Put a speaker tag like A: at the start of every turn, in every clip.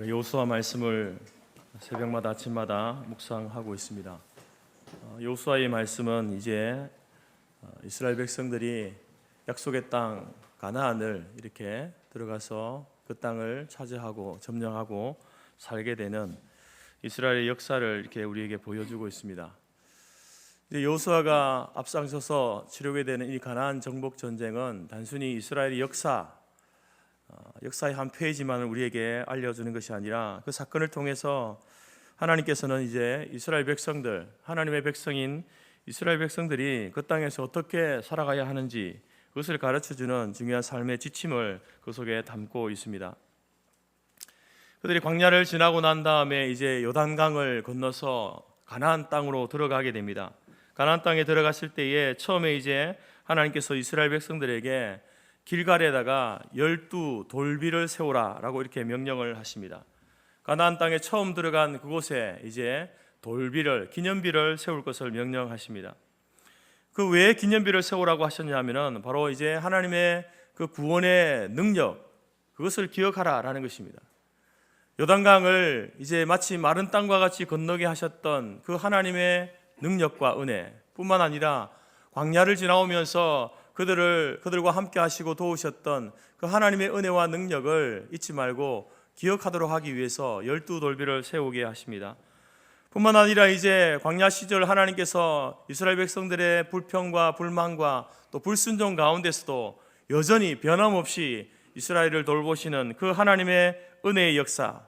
A: 여호수아 말씀을 새벽마다 아침마다 묵상하고 있습니다. 여호수아의 말씀은 이제 이스라엘 백성들이 약속의 땅 가나안을 이렇게 들어가서 그 땅을 차지하고 점령하고 살게 되는 이스라엘의 역사를 이렇게 우리에게 보여주고 있습니다. 이제 여호수아가 앞장서서 치르게 되는 이 가나안 정복 전쟁은 단순히 이스라엘의 역사의 한 페이지만을 우리에게 알려주는 것이 아니라 그 사건을 통해서 하나님께서는 이제 이스라엘 백성들, 하나님의 백성인 이스라엘 백성들이 그 땅에서 어떻게 살아가야 하는지 그것을 가르쳐주는 중요한 삶의 지침을 그 속에 담고 있습니다. 그들이 광야를 지나고 난 다음에 이제 요단강을 건너서 가나안 땅으로 들어가게 됩니다. 가나안 땅에 들어갔을 때에 처음에 이제 하나님께서 이스라엘 백성들에게 길갈에다가 12돌비를 세우라 라고 이렇게 명령을 하십니다. 가나안 땅에 처음 들어간 그곳에 이제 기념비를 세울 것을 명령하십니다. 그 왜 기념비를 세우라고 하셨냐면은 바로 이제 하나님의 그 구원의 능력, 그것을 기억하라라는 것입니다. 요단강을 이제 마치 마른 땅과 같이 건너게 하셨던 그 하나님의 능력과 은혜 뿐만 아니라 광야를 지나오면서 그들과 함께 하시고 도우셨던 그 하나님의 은혜와 능력을 잊지 말고 기억하도록 하기 위해서 12돌비를 세우게 하십니다. 뿐만 아니라 이제 광야 시절 하나님께서 이스라엘 백성들의 불평과 불만과 또 불순종 가운데서도 여전히 변함없이 이스라엘을 돌보시는 그 하나님의 은혜의 역사,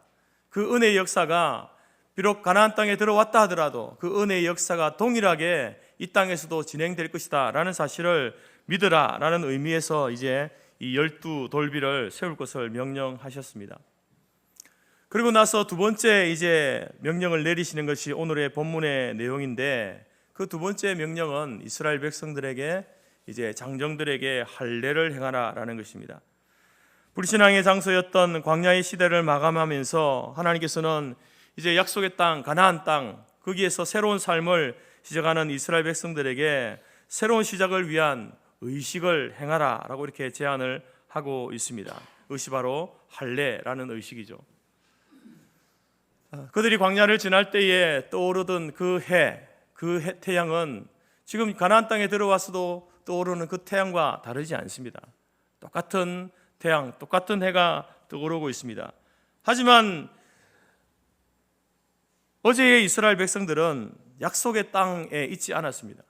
A: 그 은혜의 역사가 비록 가나안 땅에 들어왔다 하더라도 그 은혜의 역사가 동일하게 이 땅에서도 진행될 것이다 라는 사실을 믿으라 라는 의미에서 이제 이 12돌비를 세울 것을 명령하셨습니다. 그리고 나서 두 번째 이제 명령을 내리시는 것이 오늘의 본문의 내용인데, 그 두 번째 명령은 이스라엘 백성들에게 이제 장정들에게 할례를 행하라 라는 것입니다. 불신앙의 장소였던 광야의 시대를 마감하면서 하나님께서는 이제 약속의 땅 가나안 땅 거기에서 새로운 삶을 시작하는 이스라엘 백성들에게 새로운 시작을 위한 의식을 행하라 라고 이렇게 제안을 하고 있습니다. 그것이 바로 할례라는 의식이죠. 그들이 광야를 지날 때에 떠오르던 그 태양은 지금 가나안 땅에 들어와서도 떠오르는 그 태양과 다르지 않습니다. 똑같은 태양, 똑같은 해가 떠오르고 있습니다. 하지만 어제의 이스라엘 백성들은 약속의 땅에 있지 않았습니다.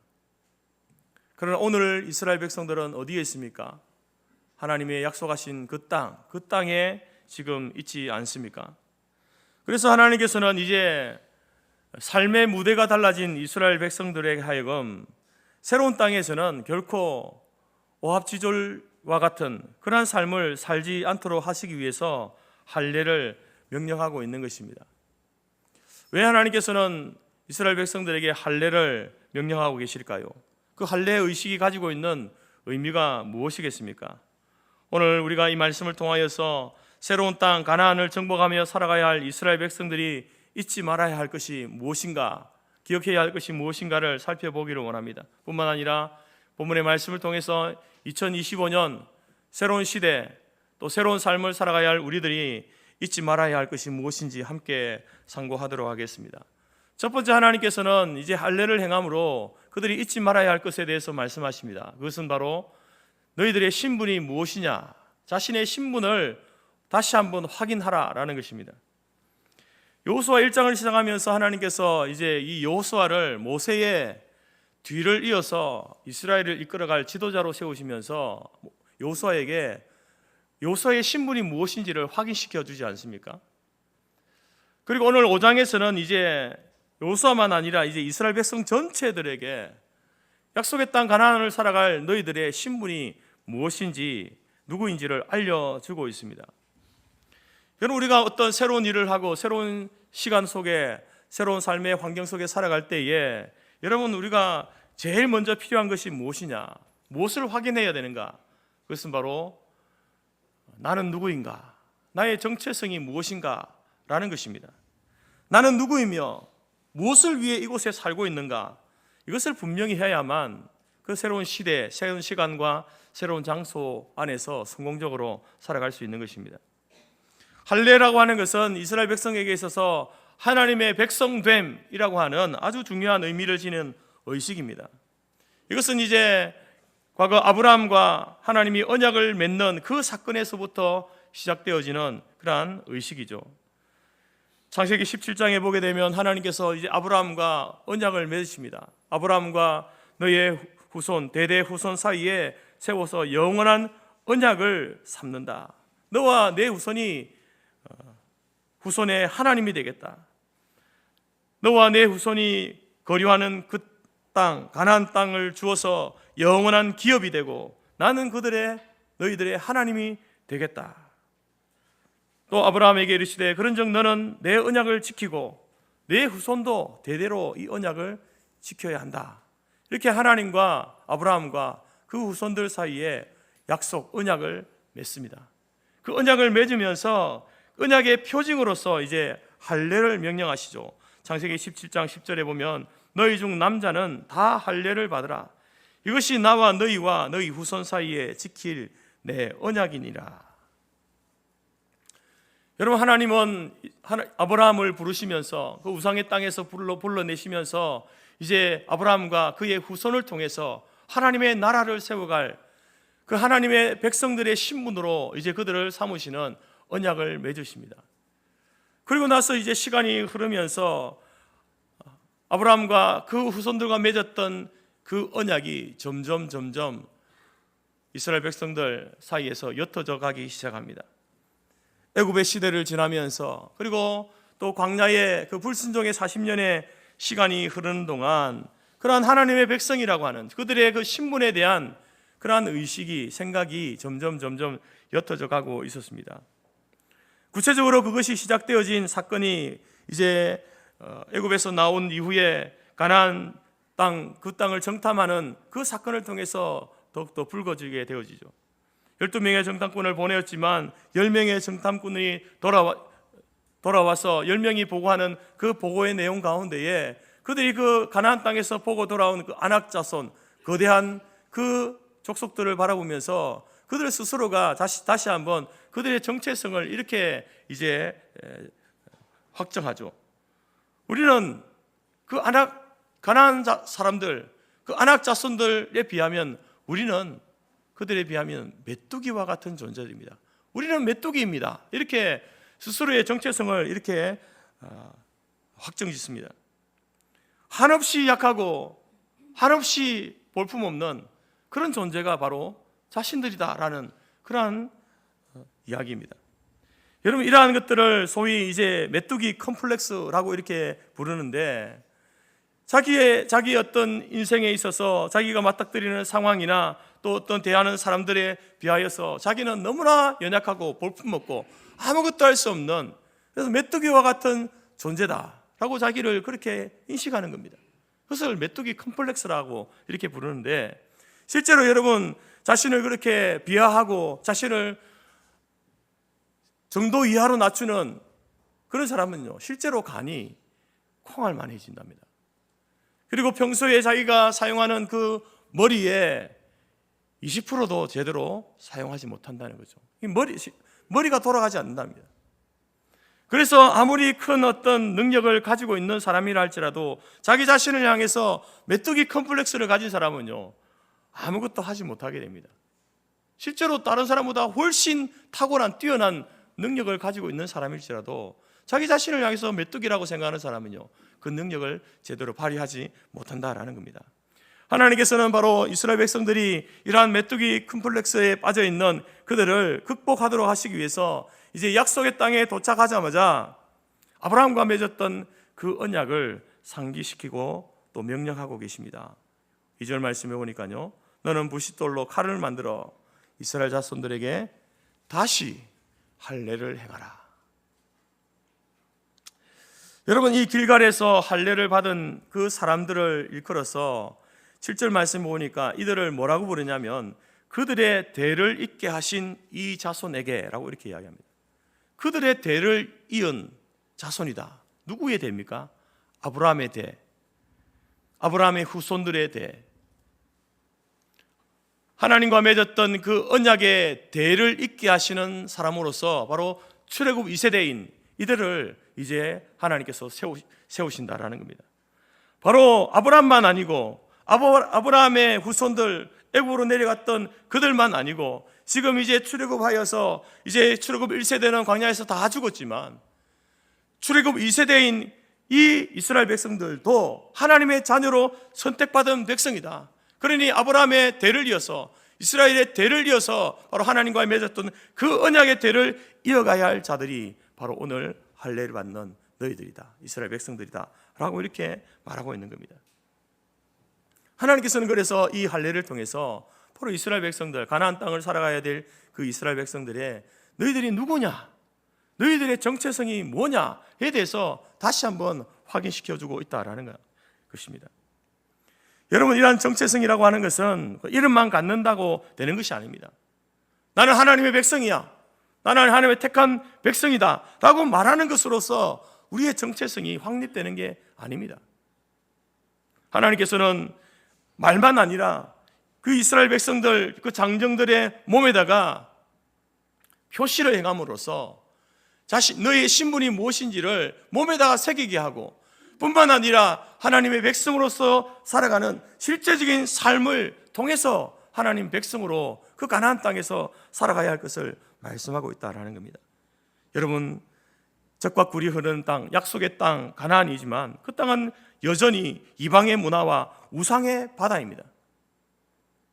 A: 그러나 오늘 이스라엘 백성들은 어디에 있습니까? 하나님의 약속하신 그 땅에 지금 있지 않습니까? 그래서 하나님께서는 이제 삶의 무대가 달라진 이스라엘 백성들에게 하여금 새로운 땅에서는 결코 오합지졸과 같은 그러한 삶을 살지 않도록 하시기 위해서 할례를 명령하고 있는 것입니다. 왜 하나님께서는 이스라엘 백성들에게 할례를 명령하고 계실까요? 그 할례의 의식이 가지고 있는 의미가 무엇이겠습니까? 오늘 우리가 이 말씀을 통하여서 새로운 땅 가나안을 정복하며 살아가야 할 이스라엘 백성들이 잊지 말아야 할 것이 무엇인가, 기억해야 할 것이 무엇인가를 살펴보기를 원합니다. 뿐만 아니라 본문의 말씀을 통해서 2025년 새로운 시대 또 새로운 삶을 살아가야 할 우리들이 잊지 말아야 할 것이 무엇인지 함께 상고하도록 하겠습니다. 첫 번째, 하나님께서는 이제 할례를 행함으로 그들이 잊지 말아야 할 것에 대해서 말씀하십니다. 그것은 바로 너희들의 신분이 무엇이냐, 자신의 신분을 다시 한번 확인하라라는 것입니다. 여호수아 1장을 시작하면서 하나님께서 이제 이 여호수아를 모세의 뒤를 이어서 이스라엘을 이끌어갈 지도자로 세우시면서 여호수아에게 여호수아의 신분이 무엇인지를 확인시켜 주지 않습니까? 그리고 오늘 5장에서는 이제 여호수아만 아니라 이제 이스라엘 백성 전체들에게 약속의 땅 가나안을 살아갈 너희들의 신분이 무엇인지 누구인지를 알려주고 있습니다. 여러분, 우리가 어떤 새로운 일을 하고 새로운 시간 속에 새로운 삶의 환경 속에 살아갈 때에 여러분, 우리가 제일 먼저 필요한 것이 무엇이냐, 무엇을 확인해야 되는가? 그것은 바로 나는 누구인가, 나의 정체성이 무엇인가 라는 것입니다. 나는 누구이며 무엇을 위해 이곳에 살고 있는가, 이것을 분명히 해야만 그 새로운 시대, 새로운 시간과 새로운 장소 안에서 성공적으로 살아갈 수 있는 것입니다. 할례라고 하는 것은 이스라엘 백성에게 있어서 하나님의 백성됨이라고 하는 아주 중요한 의미를 지닌 의식입니다. 이것은 이제 과거 아브라함과 하나님이 언약을 맺는 그 사건에서부터 시작되어지는 그러한 의식이죠. 창세기 17장에 보게 되면 하나님께서 이제 아브라함과 언약을 맺으십니다. 아브라함과 너의 후손, 대대 후손 사이에 세워서 영원한 언약을 삼는다. 너와 내 후손이 후손의 하나님이 되겠다. 너와 내 후손이 거류하는 그 땅, 가나안 땅을 주어서 영원한 기업이 되고 나는 너희들의 하나님이 되겠다. 또 아브라함에게 이르시되 그런즉 너는 내 언약을 지키고 내 후손도 대대로 이 언약을 지켜야 한다. 이렇게 하나님과 아브라함과 그 후손들 사이에 약속, 언약을 맺습니다. 그 언약을 맺으면서 언약의 표징으로서 이제 할례를 명령하시죠. 창세기 17장 10절에 보면 너희 중 남자는 다 할례를 받으라. 이것이 나와 너희와 너희 후손 사이에 지킬 내 언약이니라. 여러분, 하나님은 아브라함을 부르시면서 그 우상의 땅에서 불러내시면서 이제 아브라함과 그의 후손을 통해서 하나님의 나라를 세워갈 그 하나님의 백성들의 신분으로 이제 그들을 삼으시는 언약을 맺으십니다. 그리고 나서 이제 시간이 흐르면서 아브라함과 그 후손들과 맺었던 그 언약이 점점 이스라엘 백성들 사이에서 옅어져 가기 시작합니다. 애굽의 시대를 지나면서 그리고 또 광야의 그 불순종의 40년의 시간이 흐르는 동안 그러한 하나님의 백성이라고 하는 그들의 그 신분에 대한 그러한 의식이, 생각이 점점 옅어져 가고 있었습니다. 구체적으로 그것이 시작되어진 사건이 이제 애굽에서 나온 이후에 가나안 땅, 그 땅을 정탐하는 그 사건을 통해서 더욱더 불거지게 되어지죠. 12명의 정탐꾼을 보내었지만 10명의 정탐꾼이 돌아와서 10명이 보고하는 그 보고의 내용 가운데에 그들이 그 가나안 땅에서 보고 돌아온 그 아낙 자손, 거대한 그 족속들을 바라보면서 그들 스스로가 다시 한번 그들의 정체성을 이렇게 이제 확정하죠. 우리는 그 가나안 사람들, 그 아낙 자손들에 비하면 우리는 그들에 비하면 메뚜기와 같은 존재입니다. 우리는 메뚜기입니다. 이렇게 스스로의 정체성을 이렇게 확정짓습니다. 한없이 약하고 한없이 볼품없는 그런 존재가 바로 자신들이다라는 그러한 이야기입니다. 여러분, 이러한 것들을 소위 이제 메뚜기 컴플렉스라고 이렇게 부르는데 자기의 어떤 인생에 있어서 자기가 맞닥뜨리는 상황이나 또 어떤 대하는 사람들에 비하여서 자기는 너무나 연약하고 볼품없고 아무것도 할 수 없는, 그래서 메뚜기와 같은 존재다라고 자기를 그렇게 인식하는 겁니다. 그것을 메뚜기 컴플렉스라고 이렇게 부르는데, 실제로 여러분 자신을 그렇게 비하하고 자신을 정도 이하로 낮추는 그런 사람은요, 실제로 간이 콩알만해진답니다. 그리고 평소에 자기가 사용하는 그 머리에 20%도 제대로 사용하지 못한다는 거죠. 머리가 돌아가지 않는답니다. 그래서 아무리 큰 어떤 능력을 가지고 있는 사람이라 할지라도 자기 자신을 향해서 메뚜기 컴플렉스를 가진 사람은요, 아무것도 하지 못하게 됩니다. 실제로 다른 사람보다 훨씬 탁월한 뛰어난 능력을 가지고 있는 사람일지라도 자기 자신을 향해서 메뚜기라고 생각하는 사람은요, 그 능력을 제대로 발휘하지 못한다라는 겁니다. 하나님께서는 바로 이스라엘 백성들이 이러한 메뚜기 컴플렉스에 빠져있는 그들을 극복하도록 하시기 위해서 이제 약속의 땅에 도착하자마자 아브라함과 맺었던 그 언약을 상기시키고 또 명령하고 계십니다. 2절 말씀해 보니까요, 너는 부싯돌로 칼을 만들어 이스라엘 자손들에게 다시 할례를 행하라. 여러분, 이 길갈에서 할례를 받은 그 사람들을 일컬어서 7절 말씀 보니까 이들을 뭐라고 부르냐면 그들의 대를 잇게 하신 이 자손에게 라고 이렇게 이야기합니다. 그들의 대를 이은 자손이다. 누구의 대입니까? 아브라함의 대, 아브라함의 후손들의 대. 하나님과 맺었던 그 언약의 대를 잇게 하시는 사람으로서 바로 출애굽 2세대인 이들을 이제 하나님께서 세우신다라는 겁니다. 바로 아브라함만 아니고 아브라함의 후손들, 애굽으로 내려갔던 그들만 아니고 지금 이제 출애굽하여서 이제 출애굽 1세대는 광야에서 다 죽었지만 출애굽 2세대인 이 이스라엘 백성들도 하나님의 자녀로 선택받은 백성이다. 그러니 아브라함의 대를 이어서, 이스라엘의 대를 이어서 바로 하나님과 맺었던 그 언약의 대를 이어가야 할 자들이 바로 오늘 할례를 받는 너희들이다, 이스라엘 백성들이다 라고 이렇게 말하고 있는 겁니다. 하나님께서는 그래서 이 할례를 통해서 바로 이스라엘 백성들, 가나안 땅을 살아가야 될 그 이스라엘 백성들의 너희들이 누구냐, 너희들의 정체성이 뭐냐에 대해서 다시 한번 확인시켜주고 있다라는 것입니다. 여러분, 이러한 정체성이라고 하는 것은 이름만 갖는다고 되는 것이 아닙니다. 나는 하나님의 백성이야, 나는 하나님의 택한 백성이다 라고 말하는 것으로서 우리의 정체성이 확립되는 게 아닙니다. 하나님께서는 말만 아니라 그 이스라엘 백성들, 그 장정들의 몸에다가 표시를 행함으로써 너희의 신분이 무엇인지를 몸에다가 새기게 하고, 뿐만 아니라 하나님의 백성으로서 살아가는 실제적인 삶을 통해서 하나님 백성으로 그 가나안 땅에서 살아가야 할 것을 말씀하고 있다라는 겁니다. 여러분, 젖과 꿀이 흐르는 땅, 약속의 땅 가나안이지만 그 땅은 여전히 이방의 문화와 우상의 바다입니다.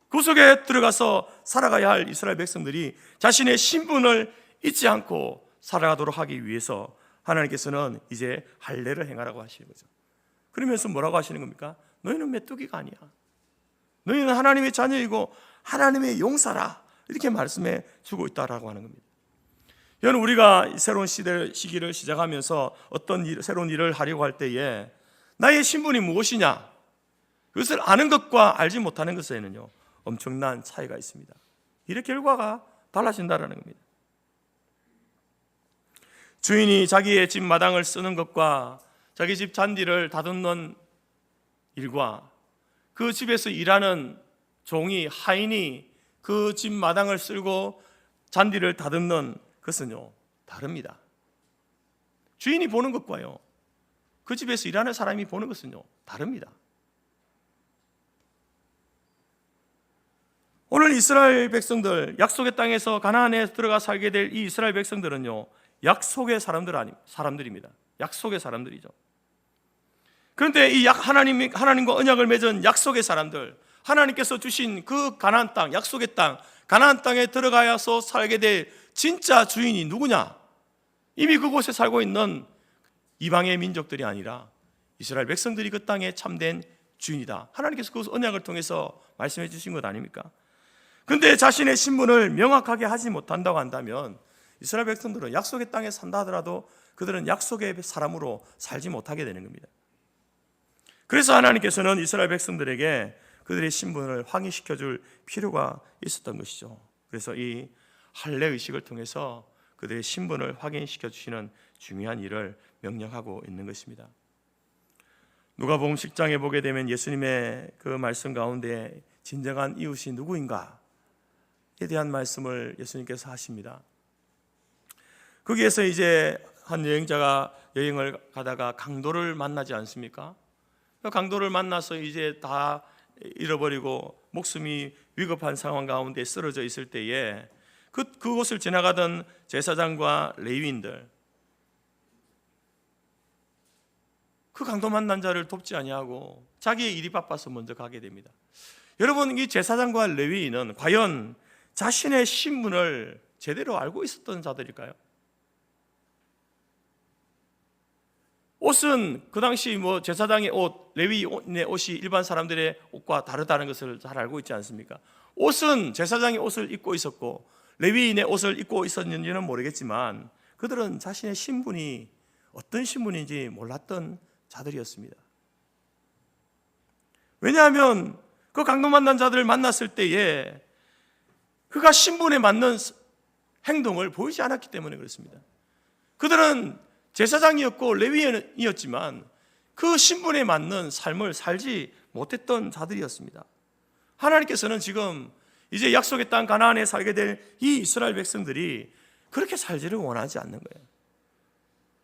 A: 그 속에 들어가서 살아가야 할 이스라엘 백성들이 자신의 신분을 잊지 않고 살아가도록 하기 위해서 하나님께서는 이제 할례를 행하라고 하시는 거죠. 그러면서 뭐라고 하시는 겁니까? 너희는 메뚜기가 아니야, 너희는 하나님의 자녀이고 하나님의 용사라, 이렇게 말씀해 주고 있다라고 하는 겁니다. 여러분, 우리가 새로운 시기를 시작하면서 어떤 새로운 일을 하려고 할 때에 나의 신분이 무엇이냐, 그것을 아는 것과 알지 못하는 것에는요 엄청난 차이가 있습니다. 이런 결과가 달라진다라는 겁니다. 주인이 자기의 집 마당을 쓰는 것과 자기 집 잔디를 다듬는 일과 그 집에서 일하는 종이, 하인이 그 집 마당을 쓸고 잔디를 다듬는 것은요 다릅니다. 주인이 보는 것과요 그 집에서 일하는 사람이 보는 것은요 다릅니다. 오늘 이스라엘 백성들, 약속의 땅에서 가나안에 들어가 살게 될 이 이스라엘 백성들은요 약속의 사람들입니다. 약속의 사람들이죠. 그런데 이 하나님과 언약을 맺은 약속의 사람들, 하나님께서 주신 그 가나안 땅, 약속의 땅, 가나안 땅에 들어가서 살게 될 진짜 주인이 누구냐? 이미 그곳에 살고 있는 이방의 민족들이 아니라 이스라엘 백성들이 그 땅에 참된 주인이다. 하나님께서 그 언약을 통해서 말씀해 주신 것 아닙니까? 그런데 자신의 신분을 명확하게 하지 못한다고 한다면 이스라엘 백성들은 약속의 땅에 산다 하더라도 그들은 약속의 사람으로 살지 못하게 되는 겁니다. 그래서 하나님께서는 이스라엘 백성들에게 그들의 신분을 확인시켜 줄 필요가 있었던 것이죠. 그래서 이 할례 의식을 통해서 그들의 신분을 확인시켜 주시는 중요한 일을 명령하고 있는 것입니다. 누가복음 10장에 보게 되면 예수님의 그 말씀 가운데 진정한 이웃이 누구인가에 대한 말씀을 예수님께서 하십니다. 거기에서 이제 한 여행자가 여행을 가다가 강도를 만나지 않습니까? 그 강도를 만나서 이제 다 잃어버리고 목숨이 위급한 상황 가운데 쓰러져 있을 때에 그곳을 지나가던 제사장과 레위인들, 그 강도 만난 자를 돕지 아니하고 자기의 일이 바빠서 먼저 가게 됩니다. 여러분, 이 제사장과 레위인은 과연 자신의 신분을 제대로 알고 있었던 자들일까요? 옷은 그 당시 제사장의 옷, 레위인의 옷이 일반 사람들의 옷과 다르다는 것을 잘 알고 있지 않습니까? 옷은 제사장의 옷을 입고 있었고 레위인의 옷을 입고 있었는지는 모르겠지만 그들은 자신의 신분이 어떤 신분인지 몰랐던 자들이었습니다. 왜냐하면 그 강도 만난 자들을 만났을 때에 그가 신분에 맞는 행동을 보이지 않았기 때문에 그렇습니다. 그들은 제사장이었고 레위인이었지만 그 신분에 맞는 삶을 살지 못했던 자들이었습니다. 하나님께서는 지금 이제 약속의 땅 가나안에 살게 될 이 이스라엘 백성들이 그렇게 살지를 원하지 않는 거예요.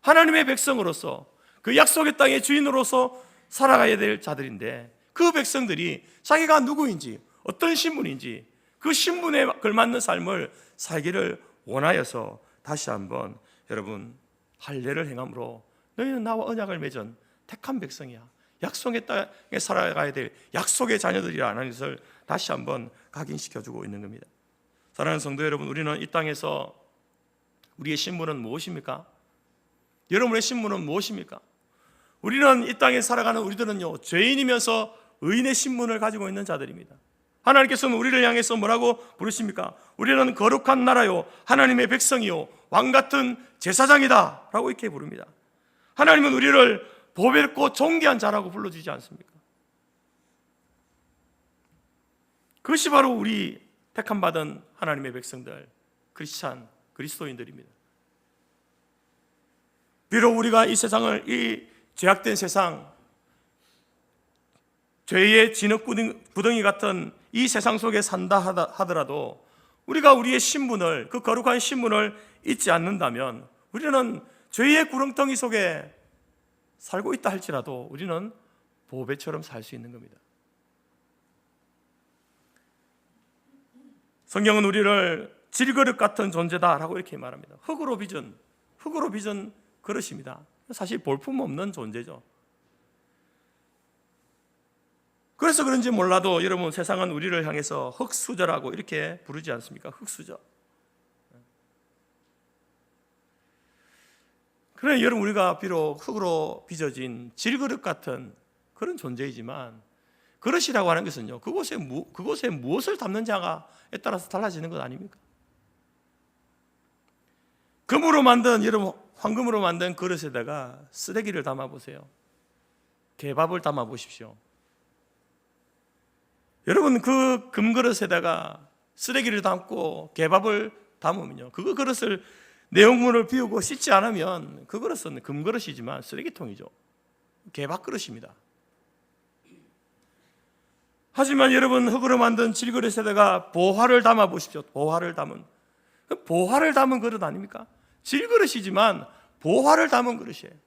A: 하나님의 백성으로서 그 약속의 땅의 주인으로서 살아가야 될 자들인데 그 백성들이 자기가 누구인지 어떤 신분인지 그 신분에 걸맞는 삶을 살기를 원하여서 다시 한번 여러분 할례를 행함으로 너희는 나와 언약을 맺은 택한 백성이야, 약속의 땅에 살아가야 될 약속의 자녀들이라는 것을 다시 한번 각인시켜주고 있는 겁니다. 사랑하는 성도 여러분, 우리는 이 땅에서 우리의 신분은 무엇입니까? 여러분의 신분은 무엇입니까? 우리는 이 땅에 살아가는 우리들은요, 죄인이면서 의인의 신분을 가지고 있는 자들입니다. 하나님께서는 우리를 향해서 뭐라고 부르십니까? 우리는 거룩한 나라요, 하나님의 백성이요, 왕같은 제사장이다 라고 이렇게 부릅니다. 하나님은 우리를 보배롭고 존귀한 자라고 불러주지 않습니까? 그것이 바로 우리 택함받은 하나님의 백성들, 크리스찬, 그리스도인들입니다. 비록 우리가 이 세상을, 이 죄악된 세상, 죄의 진흙구덩이 같은 이 세상 속에 산다 하더라도 우리가 우리의 신분을, 그 거룩한 신분을 잊지 않는다면 우리는 죄의 구렁텅이 속에 살고 있다 할지라도 우리는 보배처럼 살 수 있는 겁니다. 성경은 우리를 질그릇 같은 존재다라고 이렇게 말합니다. 흙으로 빚은 그릇입니다. 사실 볼품없는 존재죠. 그래서 그런지 몰라도 여러분, 세상은 우리를 향해서 흙수저라고 이렇게 부르지 않습니까? 흙수저. 그래, 여러분, 우리가 비록 흙으로 빚어진 질그릇 같은 그런 존재이지만 그릇이라고 하는 것은요, 그곳에 무엇을 담는지에 따라서 달라지는 것 아닙니까? 금으로 만든, 여러분, 황금으로 만든 그릇에다가 쓰레기를 담아 보세요. 개밥을 담아 보십시오. 여러분, 그 금그릇에다가 쓰레기를 담고 개밥을 담으면요, 그 그릇을 내용물을 비우고 씻지 않으면 그 그릇은 금그릇이지만 쓰레기통이죠. 개밥 그릇입니다. 하지만 여러분, 흙으로 만든 질그릇에다가 보화를 담아 보십시오. 보화를 담은 그릇 아닙니까? 질그릇이지만 보화를 담은 그릇이에요.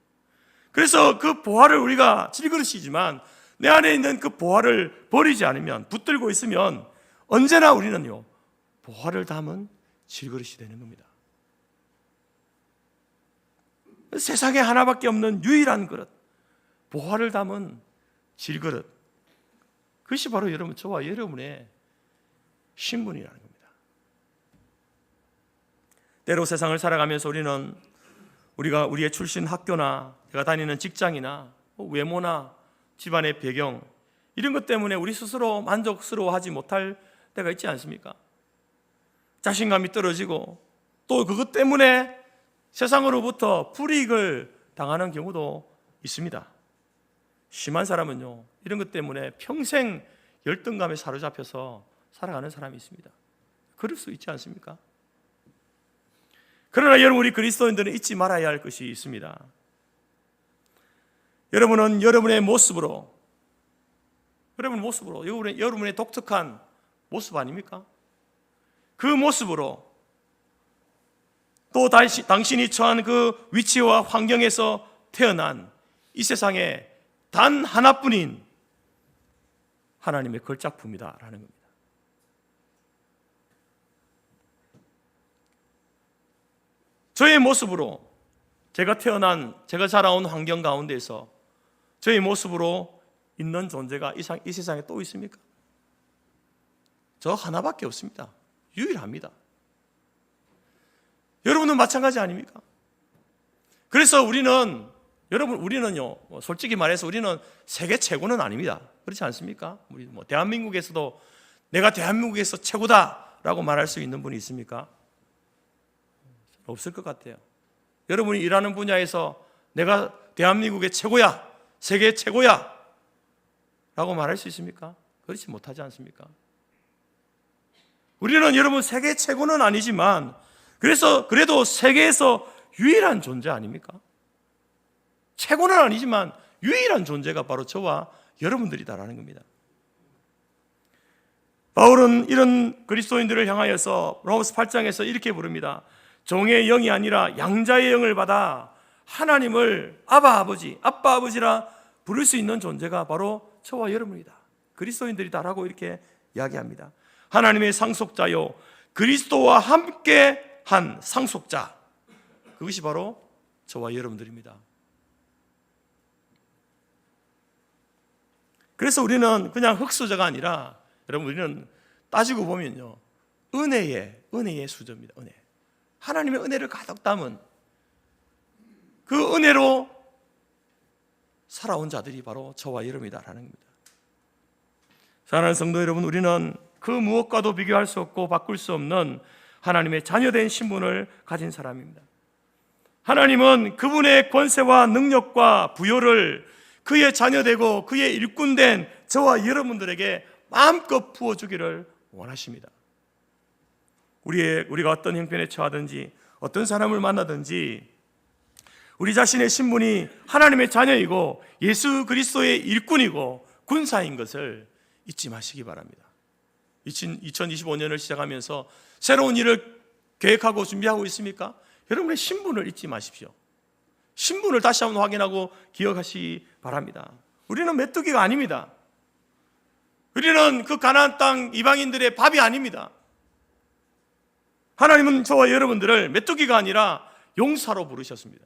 A: 그래서 그 보화를, 우리가 질그릇이지만 내 안에 있는 그 보화를 버리지 않으면, 붙들고 있으면 언제나 우리는요, 보화를 담은 질그릇이 되는 겁니다. 세상에 하나밖에 없는 유일한 그릇, 보화를 담은 질그릇, 그것이 바로 여러분, 저와 여러분의 신분이라는 겁니다. 때로 세상을 살아가면서 우리가 우리의 출신 학교나 내가 다니는 직장이나 외모나 집안의 배경, 이런 것 때문에 우리 스스로 만족스러워하지 못할 때가 있지 않습니까? 자신감이 떨어지고 또 그것 때문에 세상으로부터 불이익을 당하는 경우도 있습니다. 심한 사람은요, 이런 것 때문에 평생 열등감에 사로잡혀서 살아가는 사람이 있습니다. 그럴 수 있지 않습니까? 그러나 여러분, 우리 그리스도인들은 잊지 말아야 할 것이 있습니다. 여러분은 여러분의 모습으로, 여러분의 독특한 모습 아닙니까? 그 모습으로 또 당신이 처한 그 위치와 환경에서 태어난 이 세상에 단 하나뿐인 하나님의 걸작품이다라는 겁니다. 저의 모습으로, 제가 자라온 환경 가운데서 저의 모습으로 있는 존재가 이 세상에 또 있습니까? 저 하나밖에 없습니다. 유일합니다. 여러분은 마찬가지 아닙니까? 그래서 우리는요, 솔직히 말해서 우리는 세계 최고는 아닙니다. 그렇지 않습니까? 우리 대한민국에서도 내가 대한민국에서 최고다라고 말할 수 있는 분이 있습니까? 없을 것 같아요. 여러분이 일하는 분야에서 내가 대한민국의 최고야, 세계 최고야 라고 말할 수 있습니까? 그렇지 못하지 않습니까? 우리는 여러분 세계 최고는 아니지만 그래도 세계에서 유일한 존재 아닙니까? 최고는 아니지만 유일한 존재가 바로 저와 여러분들이다라는 겁니다. 바울은 이런 그리스도인들을 향하여서 로마서 8장에서 이렇게 부릅니다. 종의 영이 아니라 양자의 영을 받아 하나님을 아빠 아버지라 부를 수 있는 존재가 바로 저와 여러분이다. 그리스도인들이다라고 이렇게 이야기합니다. 하나님의 상속자요, 그리스도와 함께 한 상속자, 그것이 바로 저와 여러분들입니다. 그래서 우리는 그냥 흙수저가 아니라, 여러분, 우리는 따지고 보면요, 은혜의 수저입니다. 은혜. 하나님의 은혜를 가득 담은 그 은혜로 살아온 자들이 바로 저와 여러분이다라는 겁니다. 사랑하는 성도 여러분, 우리는 그 무엇과도 비교할 수 없고 바꿀 수 없는 하나님의 자녀된 신분을 가진 사람입니다. 하나님은 그분의 권세와 능력과 부요를 그의 자녀되고 그의 일꾼된 저와 여러분들에게 마음껏 부어주기를 원하십니다. 우리가 어떤 형편에 처하든지 어떤 사람을 만나든지 우리 자신의 신분이 하나님의 자녀이고 예수 그리스도의 일꾼이고 군사인 것을 잊지 마시기 바랍니다. 2025년을 시작하면서 새로운 일을 계획하고 준비하고 있습니까? 여러분의 신분을 잊지 마십시오. 신분을 다시 한번 확인하고 기억하시기 바랍니다. 우리는 메뚜기가 아닙니다. 우리는 그 가나안 땅 이방인들의 밥이 아닙니다. 하나님은 저와 여러분들을 메뚜기가 아니라 용사로 부르셨습니다.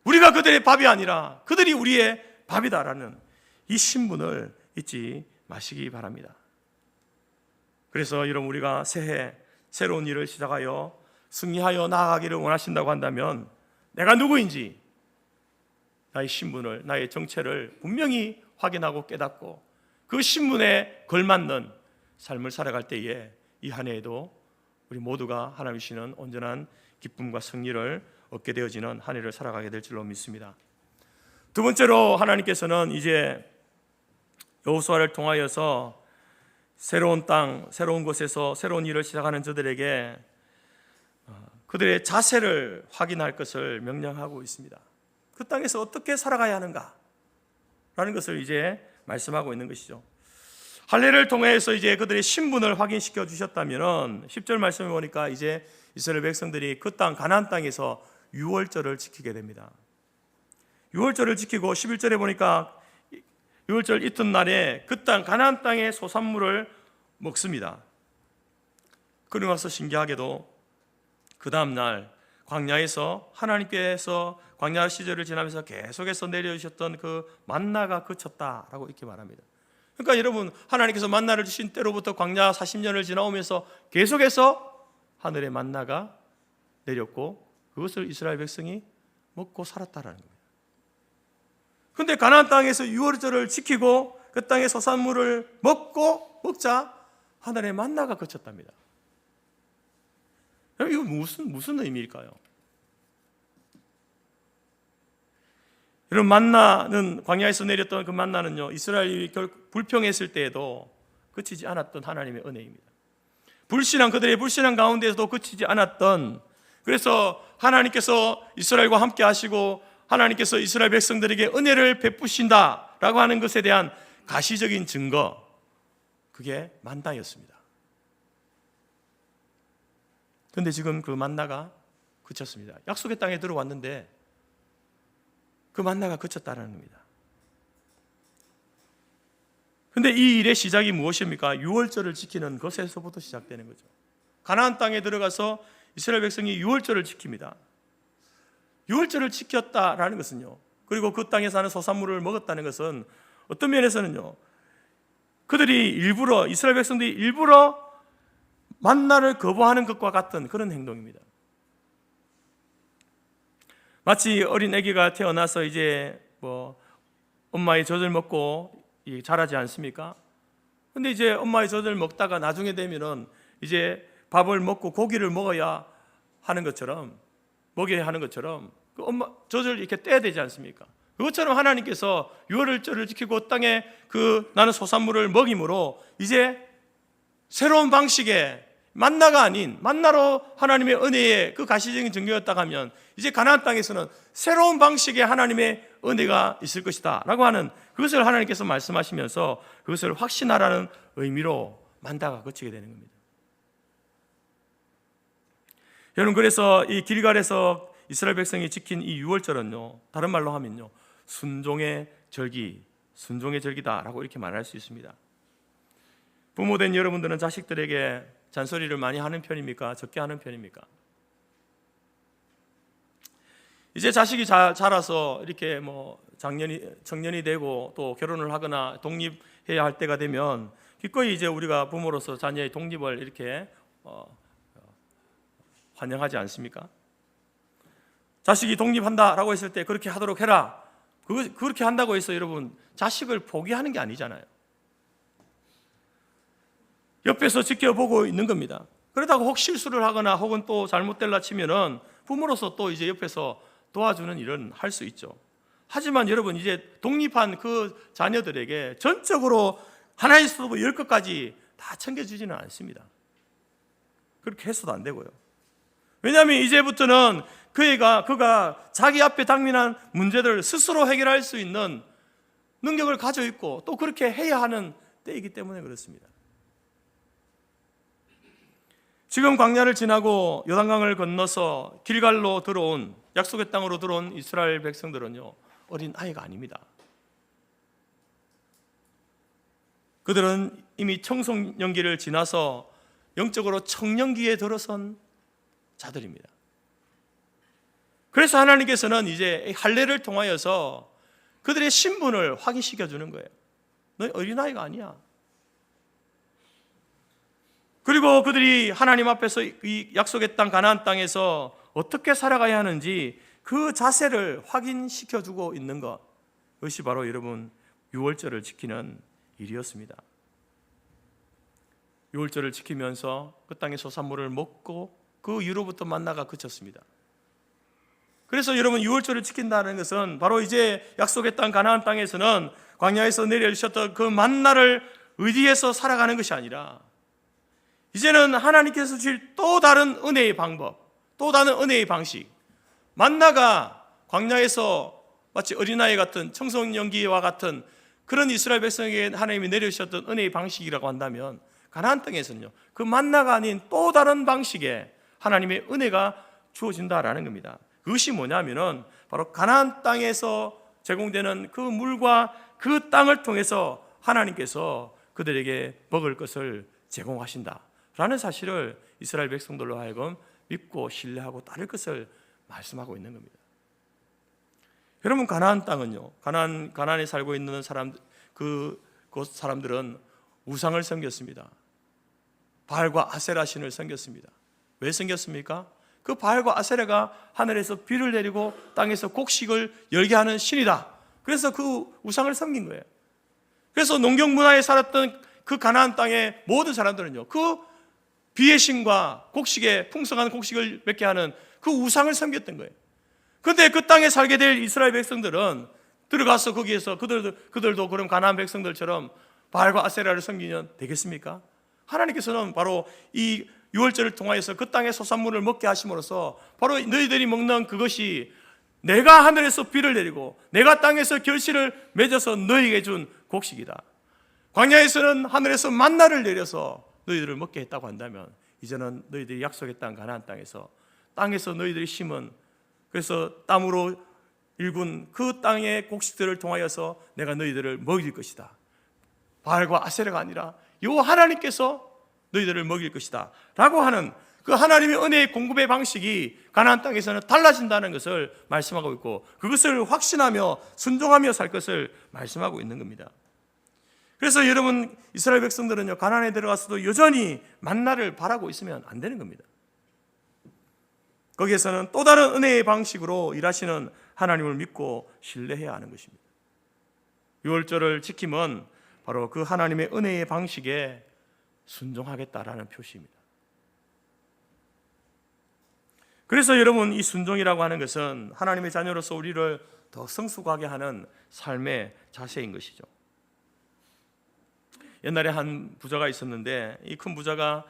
A: 우리가 그들의 밥이 아니라 그들이 우리의 밥이다라는 이 신분을 잊지 마시기 바랍니다. 그래서 여러분, 우리가 새해 새로운 일을 시작하여 승리하여 나아가기를 원하신다고 한다면 내가 누구인지 나의 신분을, 나의 정체를 분명히 확인하고 깨닫고 그 신분에 걸맞는 삶을 살아갈 때에 이 한 해에도 우리 모두가 하나님 주시는 온전한 기쁨과 승리를 얻게 되어지는 한 해를 살아가게 될 줄로 믿습니다. 두 번째로, 하나님께서는 이제 여호수아를 통하여서 새로운 땅, 새로운 곳에서 새로운 일을 시작하는 저들에게 그들의 자세를 확인할 것을 명령하고 있습니다. 그 땅에서 어떻게 살아가야 하는가 라는 것을 이제 말씀하고 있는 것이죠. 할례를 통해서 이제 그들의 신분을 확인시켜 주셨다면 10절 말씀을 보니까 이제 이스라엘 백성들이 그 땅 가나안 땅에서 유월절을 지키게 됩니다. 유월절을 지키고 11절에 보니까 유월절 이튿날에 그 땅 가나안 땅의 소산물을 먹습니다. 그러고 나서 신기하게도 그 다음 날 광야에서 하나님께서 광야 시절을 지나면서 계속해서 내려주셨던 그 만나가 그쳤다라고 이렇게 말합니다. 그러니까 여러분, 하나님께서 만나를 주신 때로부터 광야 40년을 지나오면서 계속해서 하늘의 만나가 내렸고 그것을 이스라엘 백성이 먹고 살았다라는 겁니다. 그런데 가나안 땅에서 유월절을 지키고 그 땅의 소산물을 먹자 하늘의 만나가 그쳤답니다. 이거 무슨 의미일까요? 여러분, 만나는, 광야에서 내렸던 그 만나는요, 이스라엘이 불평했을 때에도 그치지 않았던 하나님의 은혜입니다. 그들의 불신앙 가운데서도 그치지 않았던, 그래서 하나님께서 이스라엘과 함께 하시고 하나님께서 이스라엘 백성들에게 은혜를 베푸신다라고 하는 것에 대한 가시적인 증거, 그게 만나였습니다. 그런데 지금 그 만나가 그쳤습니다. 약속의 땅에 들어왔는데 그 만나가 그쳤다는 겁니다. 그런데 이 일의 시작이 무엇입니까? 유월절을 지키는 것에서부터 시작되는 거죠. 가나안 땅에 들어가서 이스라엘 백성이 유월절을 지킵니다. 유월절을 지켰다라는 것은요, 그리고 그 땅에 사는 소산물을 먹었다는 것은 어떤 면에서는요, 이스라엘 백성들이 일부러 만나를 거부하는 것과 같은 그런 행동입니다. 마치 어린 아기가 태어나서 이제 엄마의 젖을 먹고 자라지 않습니까? 근데 이제 엄마의 젖을 먹다가 나중에 되면은 이제 밥을 먹고 고기를 먹어야 하는 것처럼, 먹여야 하는 것처럼 그 엄마 젖을 이렇게 떼야 되지 않습니까? 그것처럼 하나님께서 유월절을 지키고 땅에 나는 소산물을 먹임으로 이제 새로운 방식의 만나가 아닌 만나로 하나님의 은혜의 그 가시적인 증거였다고 하면 이제 가나안 땅에서는 새로운 방식의 하나님의 은혜가 있을 것이다 라고 하는 그것을 하나님께서 말씀하시면서 그것을 확신하라는 의미로 만나가 그치게 되는 겁니다. 여러분, 그래서 이 길갈에서 이스라엘 백성이 지킨 이 유월절은요, 다른 말로 하면요, 순종의 절기, 순종의 절기다라고 이렇게 말할 수 있습니다. 부모된 여러분들은 자식들에게 잔소리를 많이 하는 편입니까? 적게 하는 편입니까? 이제 자식이 자라서 이렇게 청년이 되고 또 결혼을 하거나 독립해야 할 때가 되면 기꺼이 이제 우리가 부모로서 자녀의 독립을 이렇게 환영하지 않습니까? 자식이 독립한다라고 했을 때 그렇게 하도록 해라. 그렇게 한다고 해서 여러분 자식을 포기하는 게 아니잖아요. 옆에서 지켜보고 있는 겁니다. 그러다가 혹 실수를 하거나 혹은 또 잘못될라 치면은 부모로서 또 이제 옆에서 도와주는 일은 할 수 있죠. 하지만 여러분, 이제 독립한 그 자녀들에게 전적으로 하나에서부터 10것까지 다 챙겨주지는 않습니다. 그렇게 해서도 안 되고요. 왜냐하면 이제부터는 그가 자기 앞에 당면한 문제들을 스스로 해결할 수 있는 능력을 가지고 있고 또 그렇게 해야 하는 때이기 때문에 그렇습니다. 지금 광야를 지나고 요단강을 건너서 길갈로 들어온, 약속의 땅으로 들어온 이스라엘 백성들은요, 어린 아이가 아닙니다. 그들은 이미 청소년기를 지나서 영적으로 청년기에 들어선 자들입니다. 그래서 하나님께서는 이제 할례를 통하여서 그들의 신분을 확인시켜 주는 거예요. 너 어린아이가 아니야. 그리고 그들이 하나님 앞에서 이 약속의 땅 가나안 땅에서 어떻게 살아가야 하는지 그 자세를 확인시켜 주고 있는 것, 그것이 바로 여러분 유월절을 지키는 일이었습니다. 유월절을 지키면서 그 땅의 소산물을 먹고 그 이후로부터 만나가 그쳤습니다. 그래서 여러분, 유월절을 지킨다는 것은 바로 이제 약속의 땅 가나안 땅에서는 광야에서 내려주셨던 그 만나를 의지해서 살아가는 것이 아니라 이제는 하나님께서 주실 또 다른 은혜의 방법, 또 다른 은혜의 방식, 만나가 광야에서 마치 어린아이 같은 청소년기와 같은 그런 이스라엘 백성에게 하나님이 내려주셨던 은혜의 방식이라고 한다면 가나안 땅에서는요, 그 만나가 아닌 또 다른 방식의 하나님의 은혜가 주어진다라는 겁니다. 그것이 뭐냐면은 바로 가나안 땅에서 제공되는 그 물과 그 땅을 통해서 하나님께서 그들에게 먹을 것을 제공하신다라는 사실을 이스라엘 백성들로 하여금 믿고 신뢰하고 따를 것을 말씀하고 있는 겁니다. 여러분, 가나안 땅은요, 가나안에 살고 있는 그 사람들은 우상을 섬겼습니다. 바알과 아세라 신을 섬겼습니다. 왜 섬겼습니까? 그 바알과 아세라가 하늘에서 비를 내리고 땅에서 곡식을 열게 하는 신이다. 그래서 그 우상을 섬긴 거예요. 그래서 농경 문화에 살았던 그 가나안 땅의 모든 사람들은요, 그 비의 신과 풍성한 곡식을 맺게 하는 그 우상을 섬겼던 거예요. 그런데 그 땅에 살게 될 이스라엘 백성들은 들어가서 거기에서 그들도 그럼 가나안 백성들처럼 바알과 아세라를 섬기면 되겠습니까? 하나님께서는 바로 이 유월절을 통하여서 그 땅의 소산물을 먹게 하심으로써 바로 너희들이 먹는 그것이 내가 하늘에서 비를 내리고 내가 땅에서 결실을 맺어서 너희에게 준 곡식이다. 광야에서는 하늘에서 만나를 내려서 너희들을 먹게 했다고 한다면 이제는 너희들이 약속의 땅 가나안 땅에서 너희들이 심은, 그래서 땀으로 일군 그 땅의 곡식들을 통하여서 내가 너희들을 먹일 것이다. 바알과 아세라가 아니라 요 하나님께서 너희들을 먹일 것이다 라고 하는 그 하나님의 은혜의 공급의 방식이 가나안 땅에서는 달라진다는 것을 말씀하고 있고, 그것을 확신하며 순종하며 살 것을 말씀하고 있는 겁니다. 그래서 여러분, 이스라엘 백성들은요, 가나안에 들어가서도 여전히 만나를 바라고 있으면 안 되는 겁니다. 거기에서는 또 다른 은혜의 방식으로 일하시는 하나님을 믿고 신뢰해야 하는 것입니다. 유월절을 지킴은 바로 그 하나님의 은혜의 방식에 순종하겠다라는 표시입니다. 그래서 여러분, 이 순종이라고 하는 것은 하나님의 자녀로서 우리를 더 성숙하게 하는 삶의 자세인 것이죠. 옛날에 한 부자가 있었는데 이 큰 부자가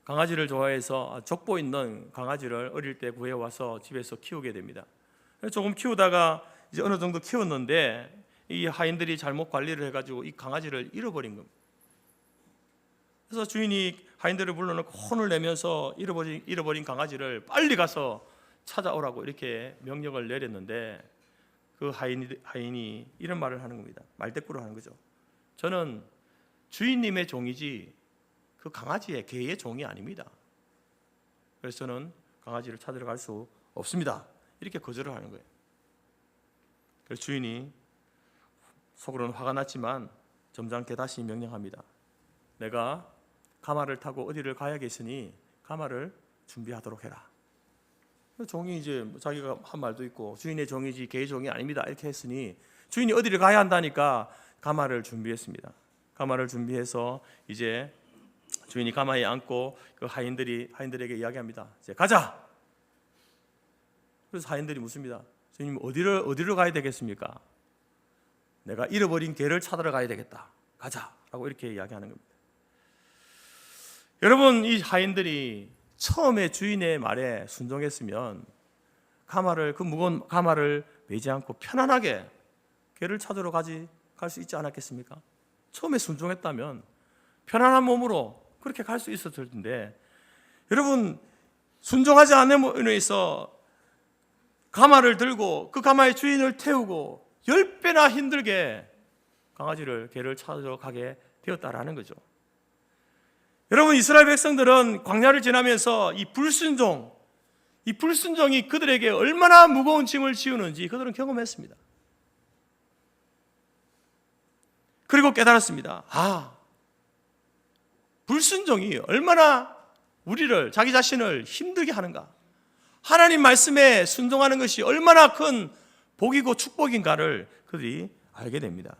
A: 강아지를 좋아해서 족보 있는 강아지를 어릴 때 구해와서 집에서 키우게 됩니다. 조금 키우다가 이제 어느 정도 키웠는데 이 하인들이 잘못 관리를 해가지고 이 강아지를 잃어버린 겁니다. 그래서 주인이 하인들을 불러놓고 혼을 내면서 잃어버린 강아지를 빨리 가서 찾아오라고 이렇게 명령을 내렸는데 그 하인이 이런 말을 하는 겁니다. 말대꾸를 하는 거죠. 저는 주인님의 종이지 그 강아지의 개의 종이 아닙니다. 그래서 저는 강아지를 찾으러 갈 수 없습니다. 이렇게 거절을 하는 거예요. 그래서 주인이 속으로는 화가 났지만 점잖게 다시 명령합니다. 내가 가마를 타고 어디를 가야겠으니 가마를 준비하도록 해라. 종이 이제 자기가 한 말도 있고 주인의 종이지 개의 종이 아닙니다. 이렇게 했으니 주인이 어디를 가야 한다니까 가마를 준비했습니다. 가마를 준비해서 이제 주인이 가마에 앉고 그 하인들에게 이야기합니다. 이제 가자. 그래서 하인들이 묻습니다. 주님 어디로 가야 되겠습니까? 내가 잃어버린 개를 찾으러 가야 되겠다. 가자라고 이렇게 이야기하는 겁니다. 여러분, 이 하인들이 처음에 주인의 말에 순종했으면 그 무거운 가마를 메지 않고 편안하게 개를 찾으러 갈 수 있지 않았겠습니까? 처음에 순종했다면 편안한 몸으로 그렇게 갈 수 있었을 텐데, 여러분, 순종하지 않음으로 인해서 가마를 들고 그 가마의 주인을 태우고 10배나 힘들게 개를 찾으러 가게 되었다라는 거죠. 여러분, 이스라엘 백성들은 광야를 지나면서 이 불순종이 그들에게 얼마나 무거운 짐을 지우는지 그들은 경험했습니다. 그리고 깨달았습니다. 불순종이 얼마나 자기 자신을 힘들게 하는가, 하나님 말씀에 순종하는 것이 얼마나 큰 복이고 축복인가를 그들이 알게 됩니다.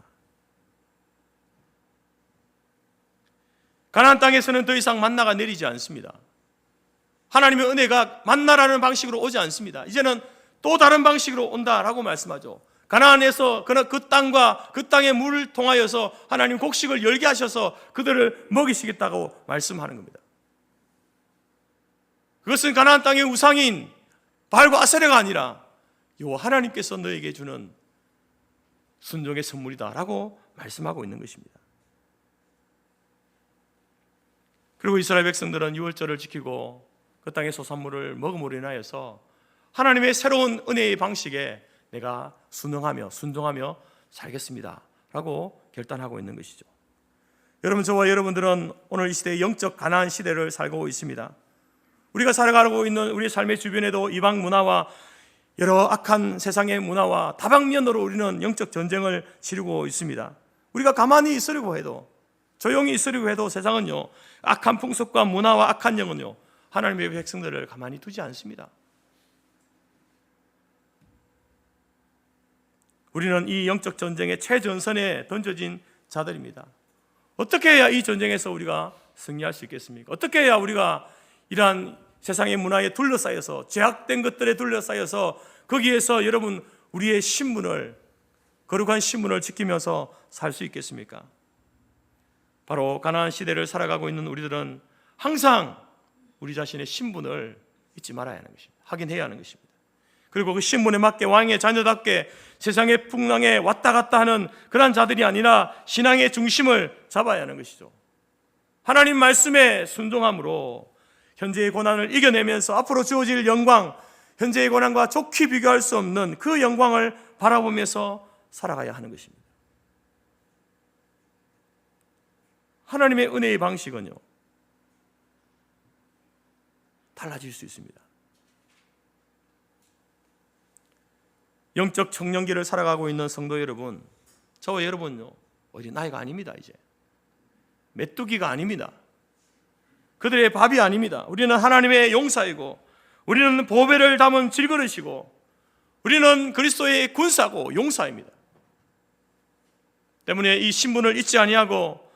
A: 가나안 땅에서는 더 이상 만나가 내리지 않습니다. 하나님의 은혜가 만나라는 방식으로 오지 않습니다. 이제는 또 다른 방식으로 온다라고 말씀하죠. 가나안에서 그 땅과 그 땅의 물을 통하여서 하나님 곡식을 열게 하셔서 그들을 먹이시겠다고 말씀하는 겁니다. 그것은 가나안 땅의 우상인 바알과 아세라가 아니라 여호와 하나님께서 너에게 주는 순종의 선물이다라고 말씀하고 있는 것입니다. 그리고 이스라엘 백성들은 유월절을 지키고 그 땅의 소산물을 먹음으로 인하여서 하나님의 새로운 은혜의 방식에 내가 순종하며 살겠습니다 라고 결단하고 있는 것이죠. 여러분, 저와 여러분들은 오늘 이 시대의 영적 가나안 시대를 살고 있습니다. 우리가 살아가고 있는 우리 삶의 주변에도 이방 문화와 여러 악한 세상의 문화와 다방면으로 우리는 영적 전쟁을 치르고 있습니다. 우리가 가만히 있으려고 해도, 조용히 있으려고 해도 세상은요, 악한 풍습과 문화와 악한 영은요, 하나님의 백성들을 가만히 두지 않습니다. 우리는 이 영적 전쟁의 최전선에 던져진 자들입니다. 어떻게 해야 이 전쟁에서 우리가 승리할 수 있겠습니까? 어떻게 해야 우리가 이러한 세상의 문화에 둘러싸여서, 죄악된 것들에 둘러싸여서 거기에서 여러분 우리의 거룩한 신분을 지키면서 살 수 있겠습니까? 바로 가나안 시대를 살아가고 있는 우리들은 항상 우리 자신의 신분을 잊지 말아야 하는 것입니다. 확인해야 하는 것입니다. 그리고 그 신분에 맞게 왕의 자녀답게 세상의 풍랑에 왔다 갔다 하는 그런 자들이 아니라 신앙의 중심을 잡아야 하는 것이죠. 하나님 말씀에 순종함으로 현재의 고난을 이겨내면서 앞으로 주어질 영광, 현재의 고난과 좋게 비교할 수 없는 그 영광을 바라보면서 살아가야 하는 것입니다. 하나님의 은혜의 방식은요, 달라질 수 있습니다. 영적 청년기를 살아가고 있는 성도 여러분, 저와 여러분요, 어디 나이가 아닙니다. 이제 메뚜기가 아닙니다. 그들의 밥이 아닙니다. 우리는 하나님의 용사이고, 우리는 보배를 담은 질그릇이고, 우리는 그리스도의 군사고 용사입니다. 때문에 이 신분을 잊지 아니하고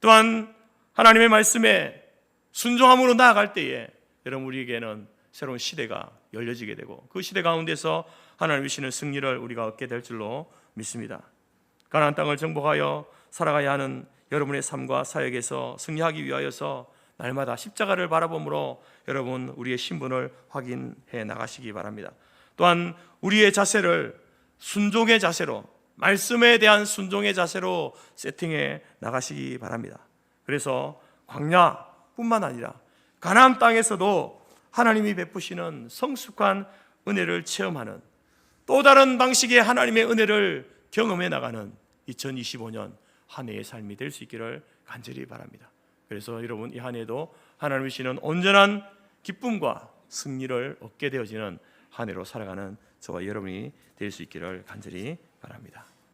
A: 또한 하나님의 말씀에 순종함으로 나아갈 때에 여러분 우리에게는 새로운 시대가 열려지게 되고 그 시대 가운데서 하나님 주시는 승리를 우리가 얻게 될 줄로 믿습니다. 가나안 땅을 정복하여 살아가야 하는 여러분의 삶과 사역에서 승리하기 위하여서 날마다 십자가를 바라보므로 여러분 우리의 신분을 확인해 나가시기 바랍니다. 또한 우리의 자세를 순종의 자세로, 말씀에 대한 순종의 자세로 세팅해 나가시기 바랍니다. 그래서 광야뿐만 아니라 가나안 땅에서도 하나님이 베푸시는 성숙한 은혜를 체험하는 또 다른 방식의 하나님의 은혜를 경험해 나가는 2025년 한 해의 삶이 될 수 있기를 간절히 바랍니다. 그래서 여러분 이 한 해도 하나님이 주시는 온전한 기쁨과 승리를 얻게 되어지는 한 해로 살아가는 저와 여러분이 될 수 있기를 간절히 바랍니다.